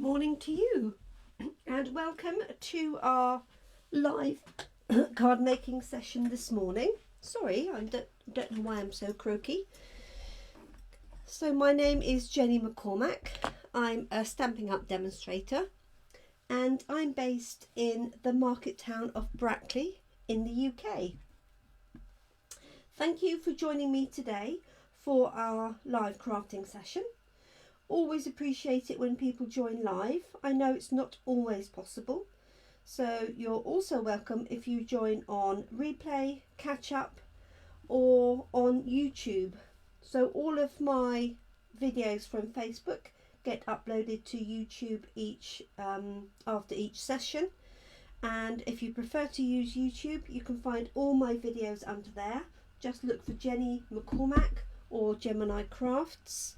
morning to you and welcome to our live card making session this morning. Sorry, I don't know why I'm so croaky. So my name is Jenny McCormack. I'm a Stampin' Up demonstrator and I'm based in the market town of Brackley in the UK. Thank you for joining me today for our live crafting session. Always appreciate it when people join live. I know it's not always possible, so you're also welcome if you join on replay, catch up, or on YouTube. So all of my videos from Facebook get uploaded to YouTube after each session, and if you prefer to use YouTube, you can find all my videos under there. Just look for Jenny McCormack or Gemini Crafts.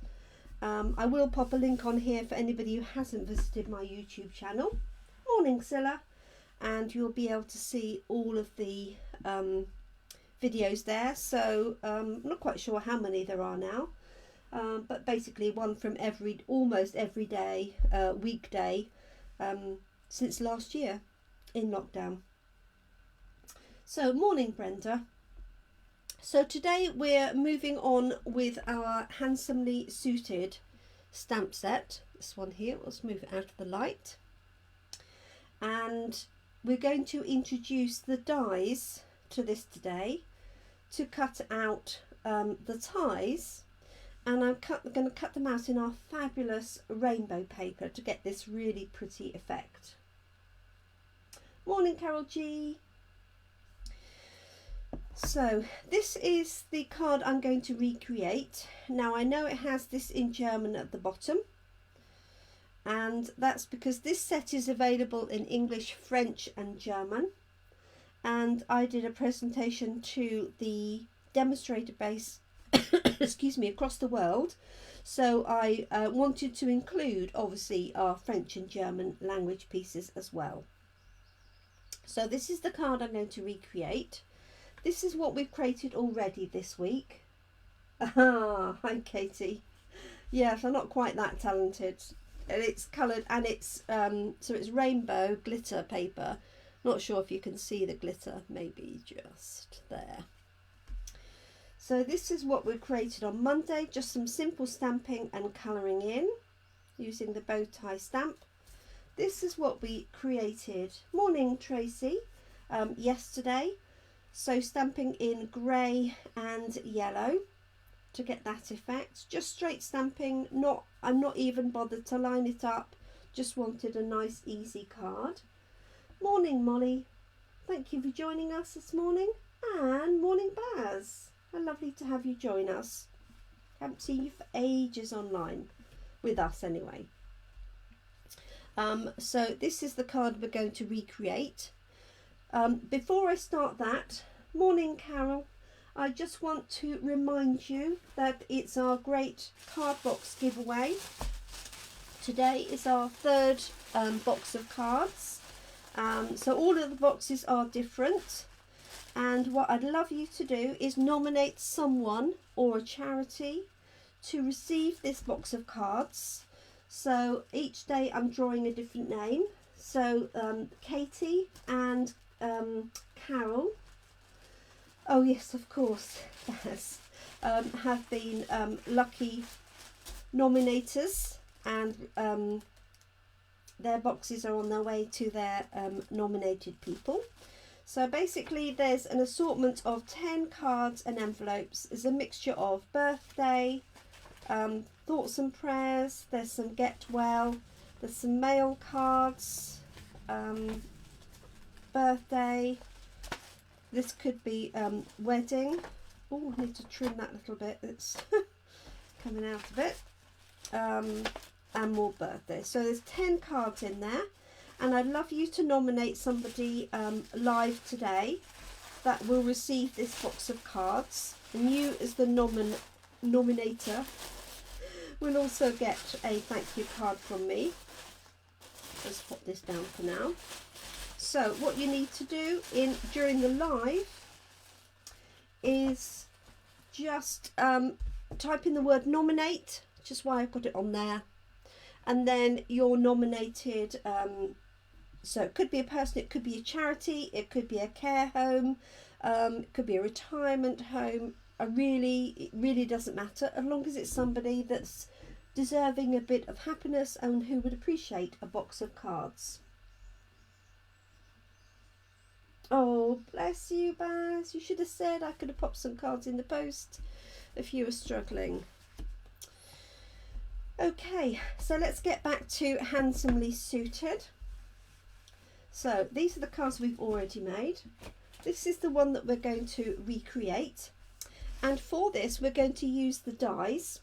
I will pop a link on here for anybody who hasn't visited my YouTube channel. Morning Scylla, and you'll be able to see all of the videos there. So I'm not quite sure how many there are now, but basically one from almost every day, weekday, since last year in lockdown. So morning Brenda. So today we're moving on with our handsomely suited stamp set. This one here, let's move it out of the light. And we're going to introduce the dies to this today to cut out the ties. And I'm going to cut them out in our fabulous rainbow paper to get this really pretty effect. Morning Carol G. So this is the card I'm going to recreate. Now I know it has this in German at the bottom, and that's because this set is available in English, French and German, and I did a presentation to the demonstrator base excuse me, across the world, so I wanted to include obviously our French and German language pieces as well. So this is the card I'm going to recreate. This is what we've created already this week. Ah, hi Katie. Yes, I'm not quite that talented. And it's coloured, and it's so it's rainbow glitter paper. Not sure if you can see the glitter, maybe just there. So this is what we created on Monday, just some simple stamping and colouring in using the bow tie stamp. This is what we created, morning Tracy, yesterday. So stamping in grey and yellow to get that effect. Just straight stamping, I'm not even bothered to line it up, just wanted a nice easy card. Morning Molly, thank you for joining us this morning. And morning Baz, how lovely to have you join us. Haven't seen you for ages online, with us anyway. So this is the card we're going to recreate. Before I start that, morning Carol, I just want to remind you that it's our great card box giveaway. Today is our third box of cards, so all of the boxes are different, and what I'd love you to do is nominate someone or a charity to receive this box of cards. So each day I'm drawing a different name, so Katie and Carol, oh yes of course, yes, have been lucky nominators, and their boxes are on their way to their nominated people. So basically there's an assortment of 10 cards and envelopes. There's a mixture of birthday, thoughts and prayers, there's some get well, there's some mail cards, birthday, this could be wedding. Oh, I need to trim that a little bit, it's coming out of it, and more birthday. So there's 10 cards in there, and I'd love you to nominate somebody live today that will receive this box of cards, and you as the nominator will also get a thank you card from me. Let's pop this down for now. So what you need to do during the live is just type in the word nominate, just why I've got it on there, and then you're nominated. So it could be a person, it could be a charity, it could be a care home, it could be a retirement home. It really doesn't matter, as long as it's somebody that's deserving a bit of happiness and who would appreciate a box of cards. Oh, bless you, Baz. You should have said I could have popped some cards in the post if you were struggling. Okay, so let's get back to Handsomely Suited. So these are the cards we've already made. This is the one that we're going to recreate. And for this, we're going to use the dies.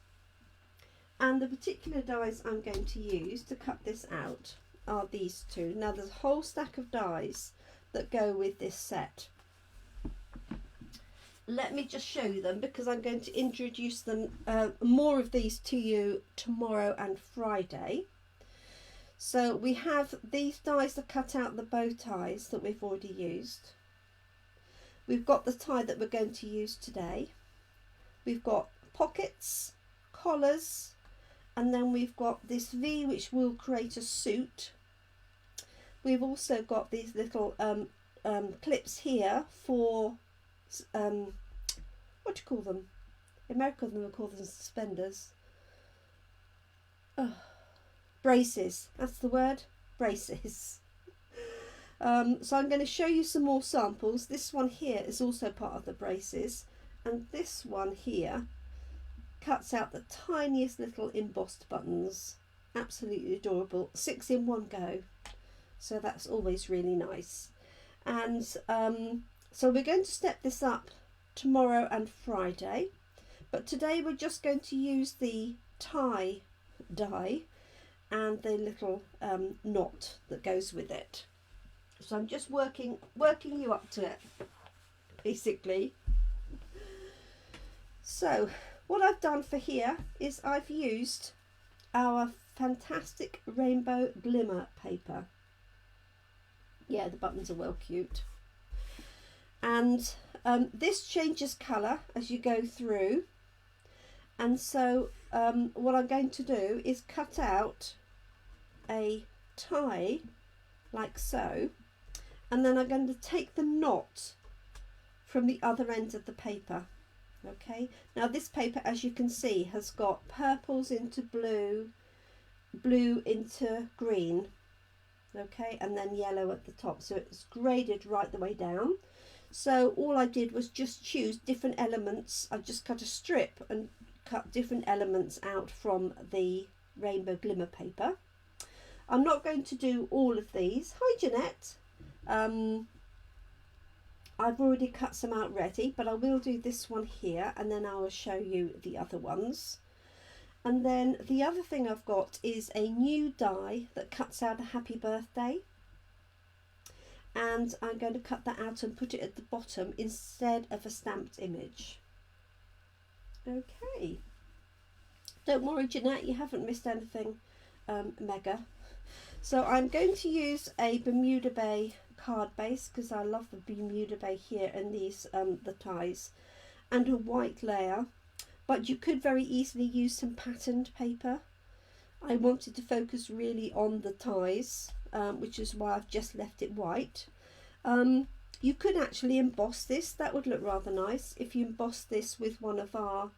And the particular dies I'm going to use to cut this out are these two. Now there's a whole stack of dies that go with this set. Let me just show you them, because I'm going to introduce them, more of these to you tomorrow and Friday. So we have these dies that cut out the bow ties that we've already used. We've got the tie that we're going to use today. We've got pockets, collars, and then we've got this V which will create a suit. We've also got these little clips here for what do you call them? In America they will call them suspenders. Oh, braces, that's the word, braces. So I'm going to show you some more samples. This one here is also part of the braces, and this one here cuts out the tiniest little embossed buttons. Absolutely adorable. 6 in one go, so that's always really nice. And so we're going to step this up tomorrow and Friday, but today we're just going to use the tie die and the little knot that goes with it. So I'm just working you up to it, basically. So what I've done for here is I've used our fantastic Rainbow Glimmer paper. Yeah, the buttons are well cute. And this changes colour as you go through. And so what I'm going to do is cut out a tie like so. And then I'm going to take the knot from the other end of the paper. Okay, now this paper, as you can see, has got purples into blue, blue into green, okay, and then yellow at the top, so it's graded right the way down. So all I did was just choose different elements. I just cut a strip and cut different elements out from the Rainbow Glimmer paper. I'm not going to do all of these. Hi Jeanette. I've already cut some out ready, but I will do this one here, and then I will show you the other ones. And then the other thing I've got is a new die that cuts out a happy birthday, and I'm going to cut that out and put it at the bottom instead of a stamped image. Okay, don't worry Jeanette, you haven't missed anything mega. So I'm going to use a Bermuda Bay card base, because I love the Bermuda Bay here and these the ties, and a white layer, but you could very easily use some patterned paper. I wanted to focus really on the ties, which is why I've just left it white. You could actually emboss this. That would look rather nice if you emboss this with one of our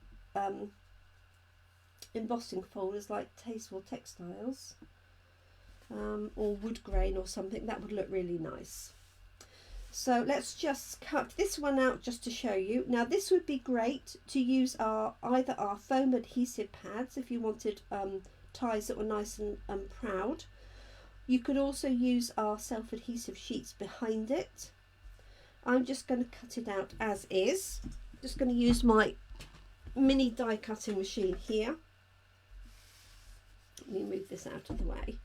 embossing folders like Tasteful Textiles. Or wood grain or something. That would look really nice. So let's just cut this one out just to show you. Now this would be great to use either our foam adhesive pads if you wanted ties that were nice and proud. You could also use our self-adhesive sheets behind it. I'm just going to cut it out as is. Just going to use my mini die cutting machine here. Let me move this out of the way.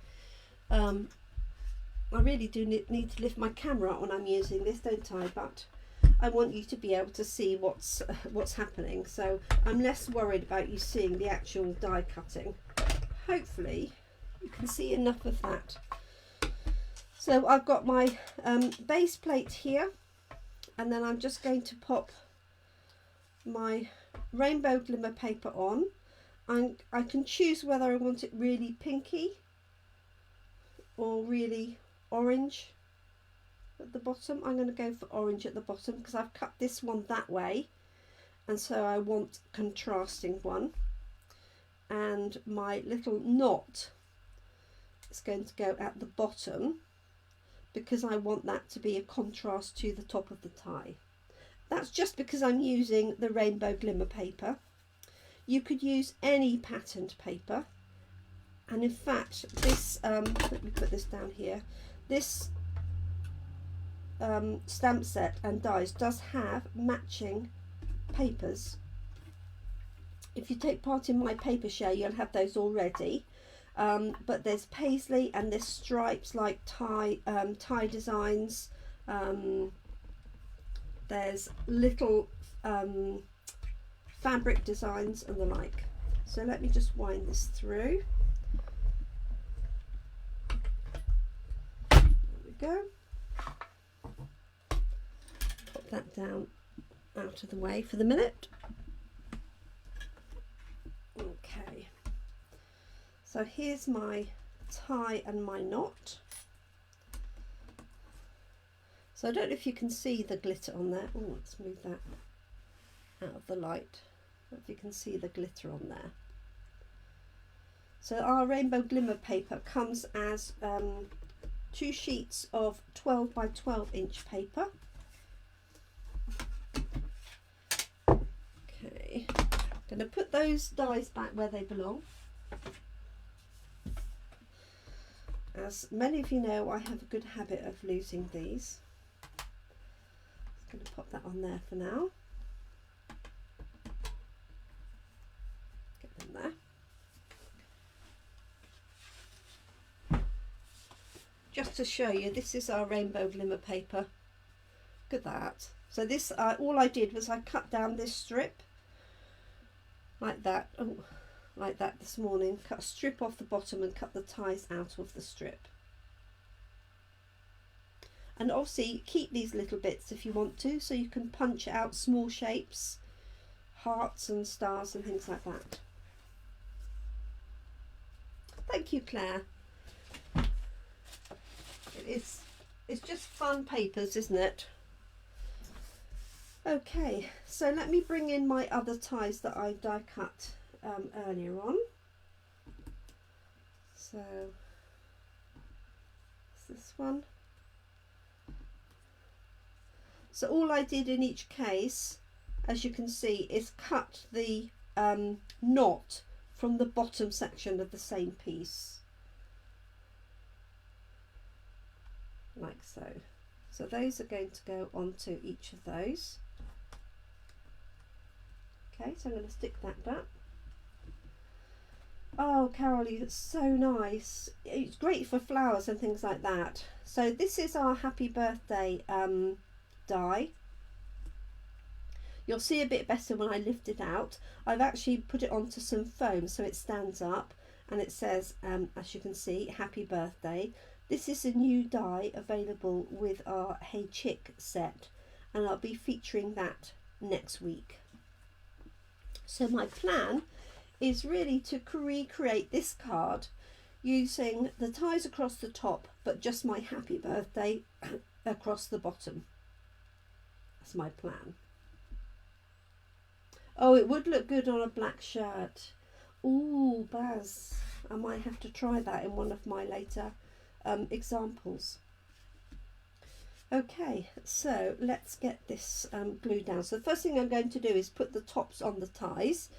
I really do need to lift my camera up when I'm using this, don't I? But I want you to be able to see what's happening, so I'm less worried about you seeing the actual die cutting. Hopefully you can see enough of that. So I've got my base plate here, and then I'm just going to pop my Rainbow Glimmer paper on. I can choose whether I want it really pinky or really orange at the bottom. I'm going to go for orange at the bottom because I've cut this one that way, and so I want contrasting one. And my little knot is going to go at the bottom because I want that to be a contrast to the top of the tie. That's just because I'm using the Rainbow Glimmer paper. You could use any patterned paper, and in fact this, let me put this down here, this stamp set and dies does have matching papers. If you take part in my paper share, you'll have those already. But there's paisley and there's stripes like tie designs. There's little fabric designs and the like. So let me just wind this through. There we go. Put that down out of the way for the minute. Okay, so here's my tie and my knot. So I don't know if you can see the glitter on there. Oh, let's move that out of the light. I don't know if you can see the glitter on there. So our Rainbow Glimmer paper comes as 2 sheets of 12 by 12 inch paper. Okay, I'm going to put those dies back where they belong. As many of you know, I have a good habit of losing these. I'm going to pop that on there for now. Get them there. Just to show you, this is our Rainbow Glimmer paper. Look at that. So this, all I did was I cut down this strip like that. Oh, like that this morning. Cut a strip off the bottom and cut the ties out of the strip. And obviously keep these little bits if you want to, so you can punch out small shapes, hearts and stars and things like that. Thank you, Claire. It's just fun papers, isn't it? Okay, so let me bring in my other ties that I die cut earlier on. So it's this one. So all I did in each case, as you can see, is cut the knot from the bottom section of the same piece, like so. So those are going to go onto each of those. Okay, so I'm going to stick that back. Oh, Carolee, that's so nice. It's great for flowers and things like that. So this is our happy birthday die. You'll see a bit better when I lift it out. I've actually put it onto some foam so it stands up, and it says, as you can see, happy birthday. This is a new die available with our Hey Chick set, and I'll be featuring that next week. So my plan is really to recreate this card using the ties across the top, but just my happy birthday across the bottom. That's my plan. Oh, it would look good on a black shirt. Ooh, Baz, I might have to try that in one of my later examples. Okay, so let's get this glued down. So the first thing I'm going to do is put the tops on the ties,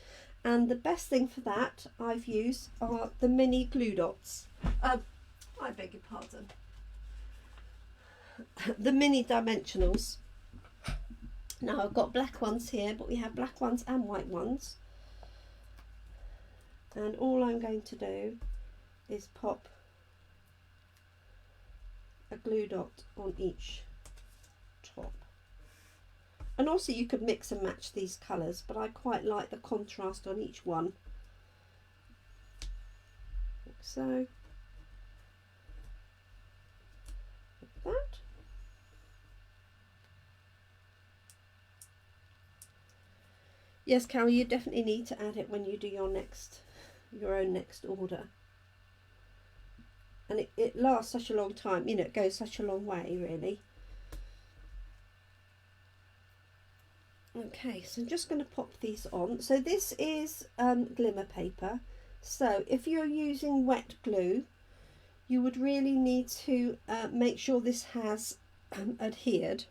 and the best thing for that I've used are the mini glue dots. I beg your pardon. The mini dimensionals. Now I've got black ones here, but we have black ones and white ones. And all I'm going to do is pop a glue dot on each top. And also you could mix and match these colours, but I quite like the contrast on each one. Like so. Like that. Yes, Carol, you definitely need to add it when you do your own next order. And it lasts such a long time, you know, it goes such a long way, really. Okay, so I'm just going to pop these on. So this is glimmer paper. So if you're using wet glue, you would really need to make sure this has adhered.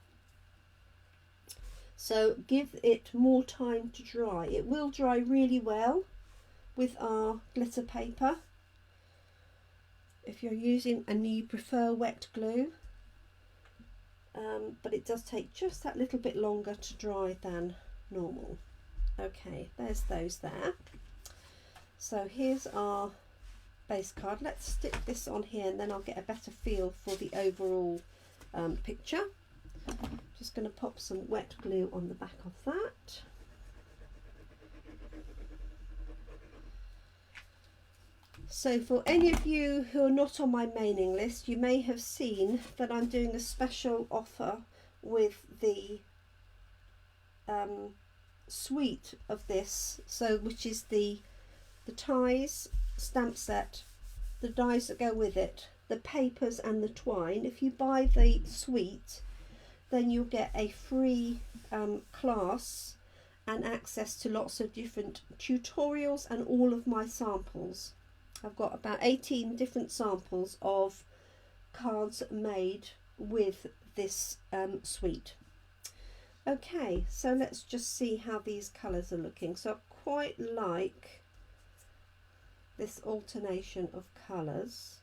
So give it more time to dry. It will dry really well with our glitter paper if you're using and you prefer wet glue, but it does take just that little bit longer to dry than normal. Okay, there's those there. So here's our base card. Let's stick this on here and then I'll get a better feel for the overall picture. Just going to pop some wet glue on the back of that. So for any of you who are not on my mailing list, you may have seen that I'm doing a special offer with the suite of this, so which is the ties, stamp set, the dies that go with it, the papers and the twine. If you buy the suite, then you'll get a free class and access to lots of different tutorials and all of my samples. I've got about 18 different samples of cards made with this suite. Okay, so let's just see how these colours are looking. So I quite like this alternation of colours.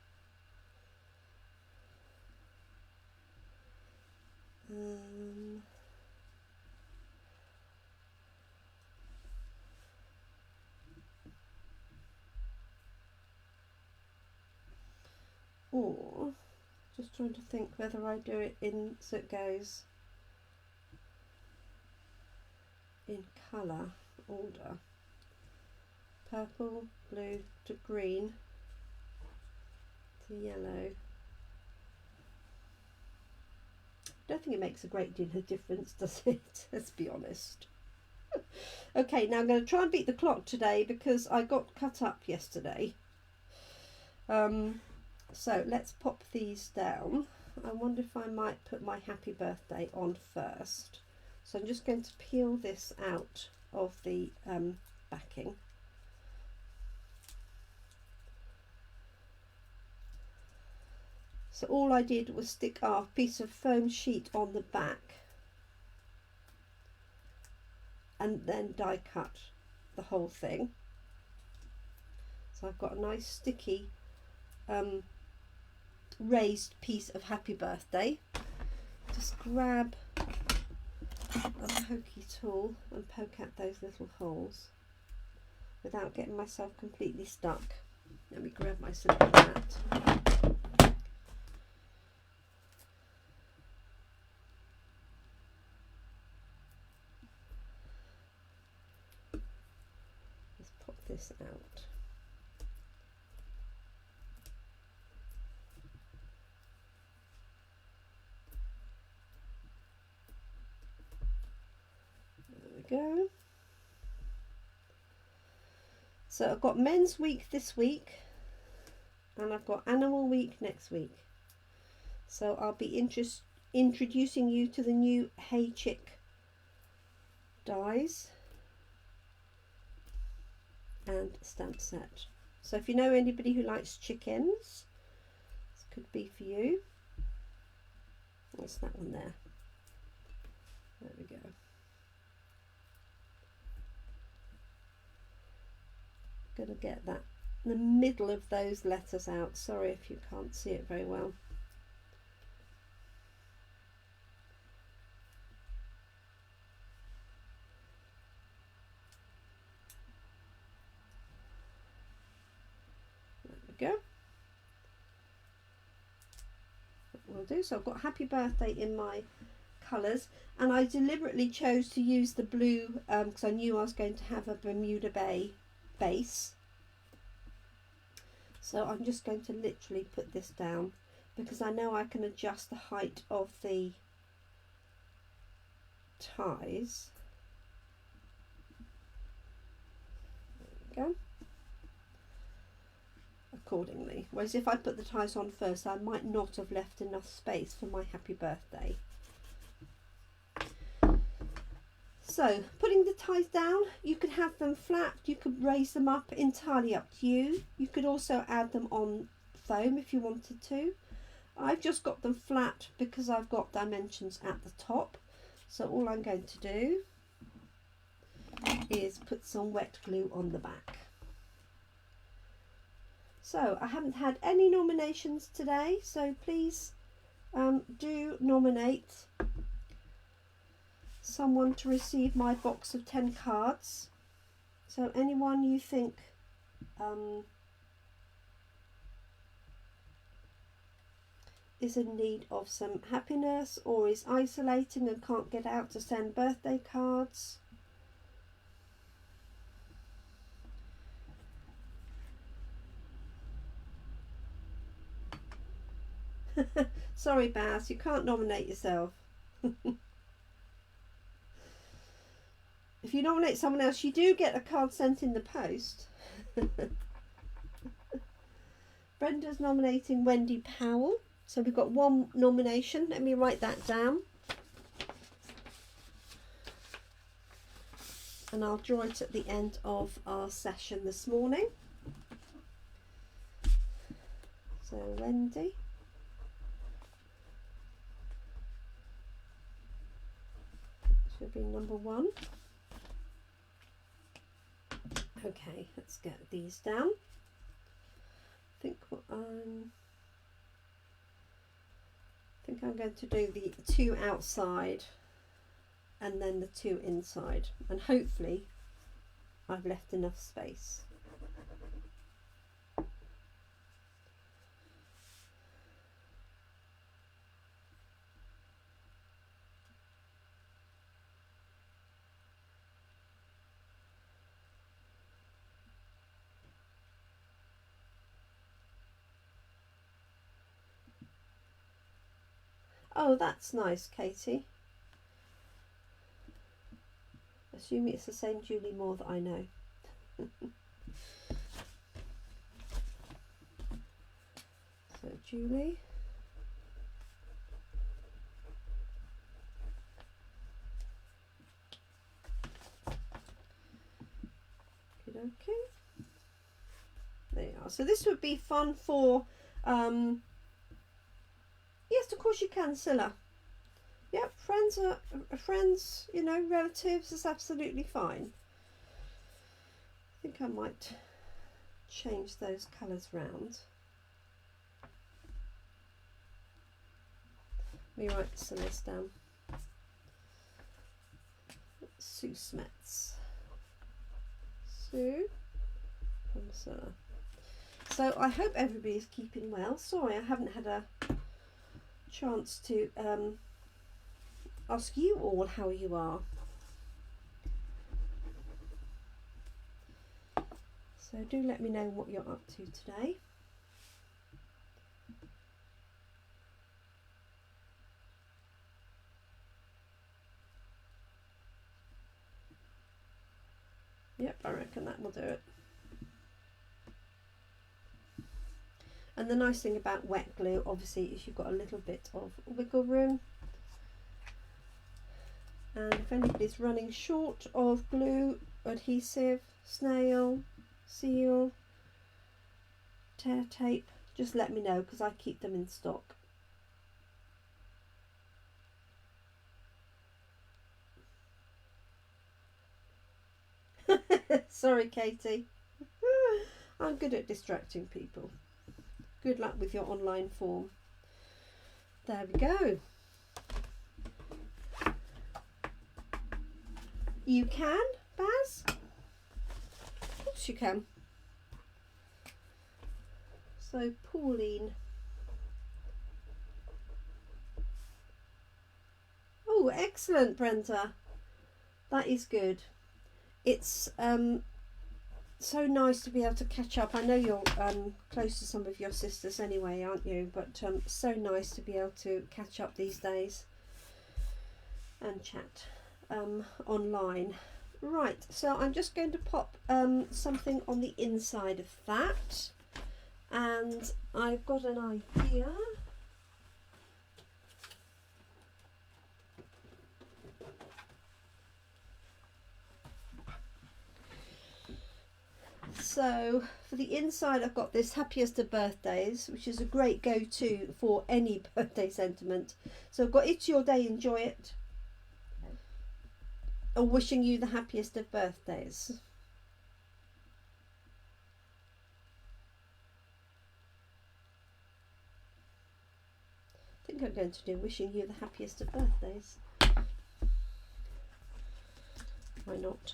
Or just trying to think whether I do it in so it goes in colour order. Purple, blue to green to yellow. I don't think it makes a great deal of difference, does it? Let's be honest. Okay, now I'm going to try and beat the clock today because I got cut up yesterday. So let's pop these down. I wonder if I might put my happy birthday on first. So I'm just going to peel this out of the backing. So all I did was stick our piece of foam sheet on the back and then die cut the whole thing. So I've got a nice sticky raised piece of happy birthday. Just grab a pokey tool and poke out those little holes without getting myself completely stuck. Let me grab my simple mat. Let's pop this out. Go. So I've got Men's Week this week and I've got Animal Week next week. So I'll be introducing you to the new Hey Chick dies and stamp set. So if you know anybody who likes chickens, this could be for you. What's that one there? There we go. Going to get that in the middle of those letters out. Sorry if you can't see it very well. There we go. That will do. So I've got happy birthday in my colours, and I deliberately chose to use the blue because I knew I was going to have a Bermuda Bay base. So I'm just going to literally put this down because I know I can adjust the height of the ties. go. Accordingly. Whereas if I put the ties on first, I might not have left enough space for my happy birthday. So putting the ties down, you could have them flat, you could raise them up, entirely up to you. You could also add them on foam if you wanted to. I've just got them flat because I've got dimensions at the top. So all I'm going to do is put some wet glue on the back. So I haven't had any nominations today, so please do nominate someone to receive my box of 10 cards. So anyone you think is in need of some happiness, or is isolating and can't get out to send birthday cards. Sorry Baz, you can't nominate yourself. If you nominate someone else, you do get a card sent in the post. Brenda's nominating Wendy Powell. So we've got one nomination. Let me write that down. And I'll draw it at the end of our session this morning. So Wendy. Should be number 1. Okay, let's get these down. I think I'm going to do the 2 outside and then the 2 inside, and hopefully I've left enough space. Oh, that's nice, Katie. Assuming it's the same Julie Moore that I know. So Julie. Okay. There you are. So this would be fun for yes, of course you can, Scylla. Yep, friends, you know, relatives is absolutely fine. I think I might change those colours round. Let me write Scylla's down. Sue Smets. Sue from Scylla. So I hope everybody's keeping well. Sorry, I haven't had a chance to ask you all how you are. So do let me know what you're up to today. Yep, I reckon that will do it. And the nice thing about wet glue, obviously, is you've got a little bit of wiggle room. And if anybody's running short of glue, adhesive, snail, seal, tear tape, just let me know, because I keep them in stock. Sorry, Katie. I'm good at distracting people. Good luck with your online form. There we go. You can, Baz? Of course you can. So, Pauline. Oh, excellent, Brenda. That is good. It's so nice to be able to catch up. I know you're close to some of your sisters anyway, aren't you? But so nice to be able to catch up these days and chat online. Right, so I'm just going to pop something on the inside of that, and I've got an idea. So for the inside I've got this happiest of birthdays, which is a great go-to for any birthday sentiment. So I've got it's your day, enjoy it, or wishing you the happiest of birthdays. I think I'm going to do wishing you the happiest of birthdays. Why not?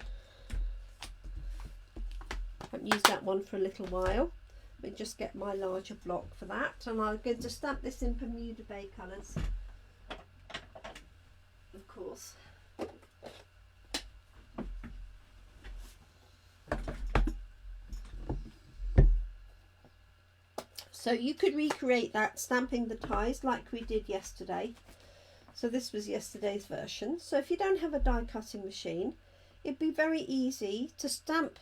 I haven't used that one for a little while. Let me just get my larger block for that, and I'm going to stamp this in Bermuda Bay colours, of course. So you could recreate that stamping the ties like we did yesterday. So this was yesterday's version. So if you don't have a die cutting machine, it'd be very easy to stamp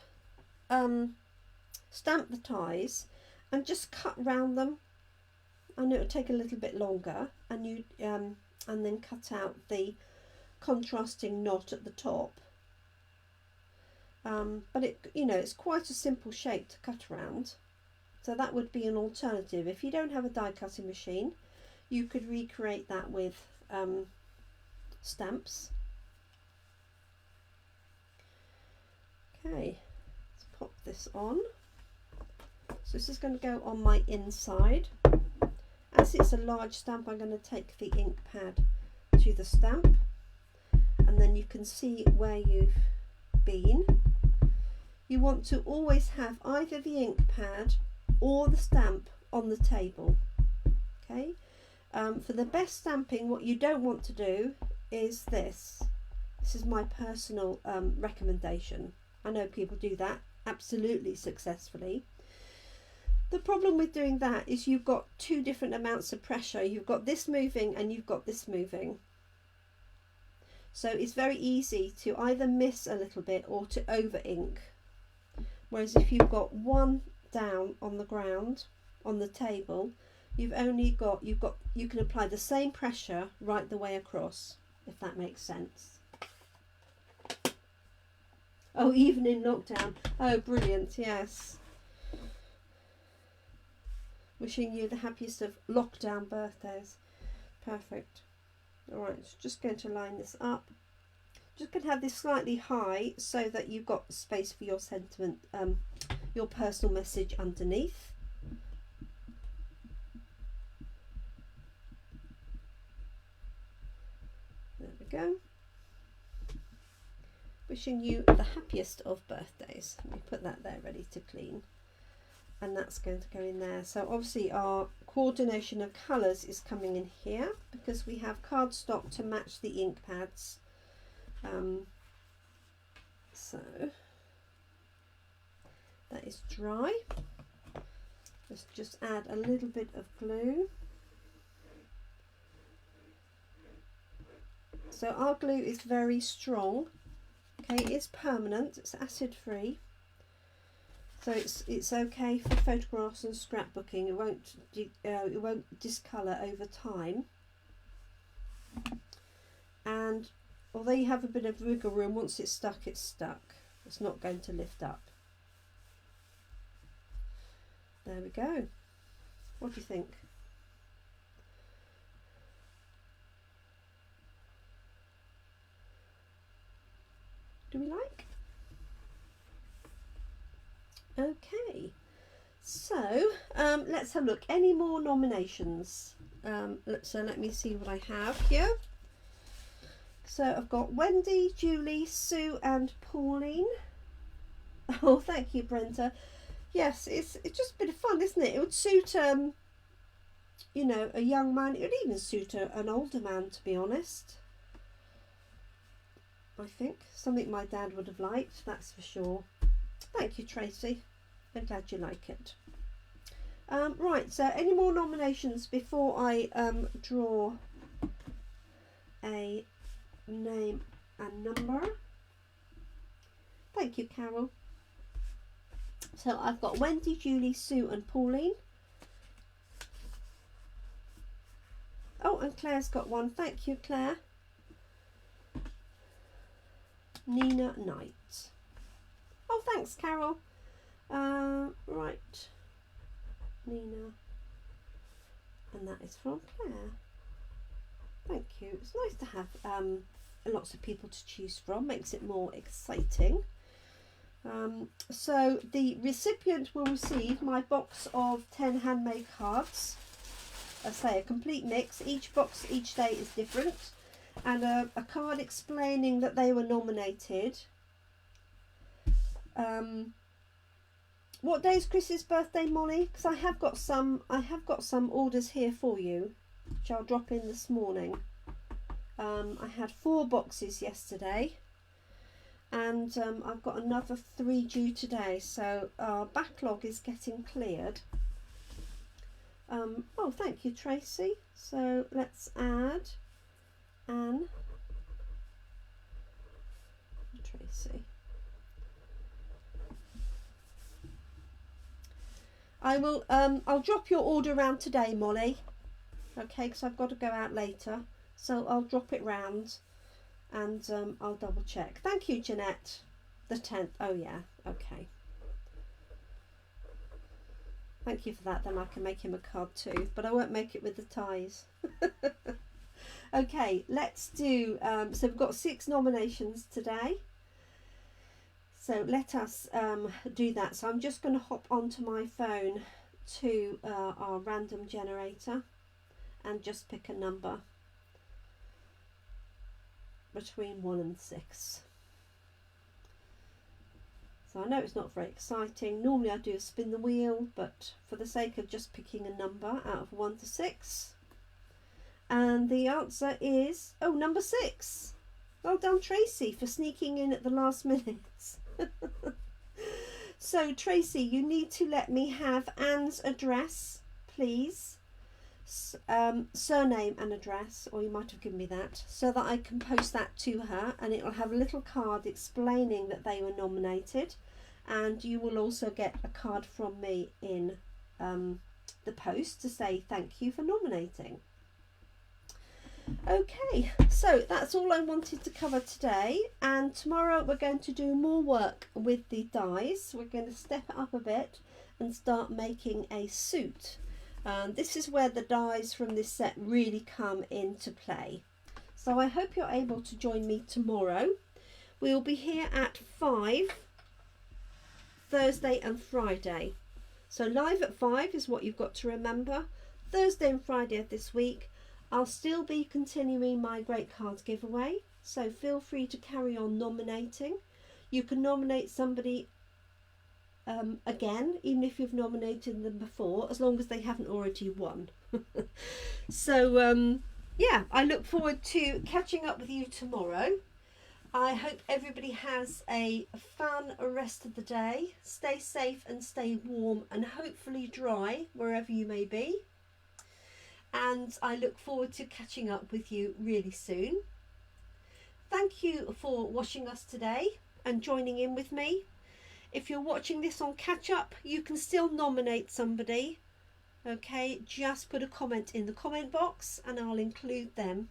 the ties and just cut round them, and it would take a little bit longer, and you and then cut out the contrasting knot at the top. But it, you know, it's quite a simple shape to cut around, so that would be an alternative. If you don't have a die cutting machine, you could recreate that with stamps. Okay, let's pop this on. So this is going to go on my inside. As it's a large stamp, I'm going to take the ink pad to the stamp, and then you can see where you've been. You want to always have either the ink pad or the stamp on the table. Okay. For the best stamping, what you don't want to do is this. This is my personal recommendation. I know people do that absolutely successfully. The problem with doing that is you've got two different amounts of pressure. You've got this moving and you've got this moving. So it's very easy to either miss a little bit or to over ink. Whereas if you've got one down on the ground, on the table, you can apply the same pressure right the way across, if that makes sense. Oh, even in lockdown. Oh, brilliant, yes. Wishing you the happiest of lockdown birthdays. Perfect. Alright, so just going to line this up. Just going to have this slightly high so that you've got space for your sentiment, your personal message underneath. There we go. Wishing you the happiest of birthdays. Let me put that there ready to clean. And that's going to go in there. So obviously our coordination of colours is coming in here because we have cardstock to match the ink pads. So that is dry. Let's just add a little bit of glue. So our glue is very strong. Okay, it's permanent, it's acid free. So it's okay for photographs and scrapbooking. It won't discolour over time. And although you have a bit of wiggle room, once it's stuck, it's stuck. It's not going to lift up. There we go. What do you think? Do we like? Okay, so let's have a look. Any more nominations? So let me see what I have here. So I've got Wendy, Julie, Sue and Pauline. Oh, thank you, Brenda. Yes, it's just a bit of fun, isn't it? It would suit you know, a young man. It would even suit an older man, to be honest. I think something my dad would have liked, that's for sure. Thank you, Tracy. I'm glad you like it. Right, so any more nominations before I draw a name and number? Thank you, Carol. So I've got Wendy, Julie, Sue and Pauline. Oh, and Claire's got one. Thank you, Claire. Nina Knight. Oh, thanks, Carol. Right. Nina. And that is from Claire. Thank you. It's nice to have lots of people to choose from. Makes it more exciting. So the recipient will receive my box of 10 handmade cards. I say a complete mix. Each box each day is different, and a card explaining that they were nominated. What day is Chris's birthday, Molly? Because I have got some orders here for you, which I'll drop in this morning. I had 4 boxes yesterday, and I've got another 3 due today, so our backlog is getting cleared. Oh, thank you, Tracy. So let's add Anne, Tracy. I will. I'll drop your order round today, Molly. Okay, because I've got to go out later, so I'll drop it round, and I'll double check. Thank you, Jeanette. The 10th. Oh yeah. Okay. Thank you for that. Then I can make him a card too, but I won't make it with the ties. Okay, let's do. So we've got 6 nominations today. So let us do that. So I'm just going to hop onto my phone to our random generator and just pick a number between 1 and 6. So I know it's not very exciting. Normally I do a spin the wheel, but for the sake of just picking a number out of 1 to 6. And the answer is, oh, number 6. Well done, Tracy, for sneaking in at the last minute. So Tracy, you need to let me have Anne's address, please. Surname and address, or you might have given me that, so that I can post that to her, and it will have a little card explaining that they were nominated, and you will also get a card from me in the post to say thank you for nominating. Okay, so that's all I wanted to cover today, and tomorrow we're going to do more work with the dies. We're going to step it up a bit and start making a suit. This is where the dies from this set really come into play. So I hope you're able to join me tomorrow. We'll be here at 5, Thursday and Friday. So live at 5 is what you've got to remember. Thursday and Friday of this week. I'll still be continuing my Great Cards giveaway, so feel free to carry on nominating. You can nominate somebody again, even if you've nominated them before, as long as they haven't already won. So yeah, I look forward to catching up with you tomorrow. I hope everybody has a fun rest of the day. Stay safe and stay warm and hopefully dry wherever you may be. And I look forward to catching up with you really soon. Thank you for watching us today and joining in with me. If you're watching this on catch up, you can still nominate somebody. Okay, just put a comment in the comment box and I'll include them.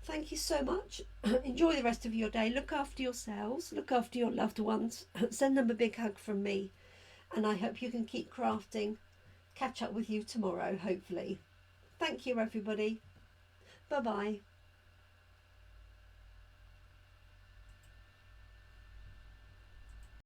Thank you so much. Enjoy the rest of your day. Look after yourselves, look after your loved ones. Send them a big hug from me. And I hope you can keep crafting. Catch up with you tomorrow, hopefully. Thank you, everybody. Bye-bye.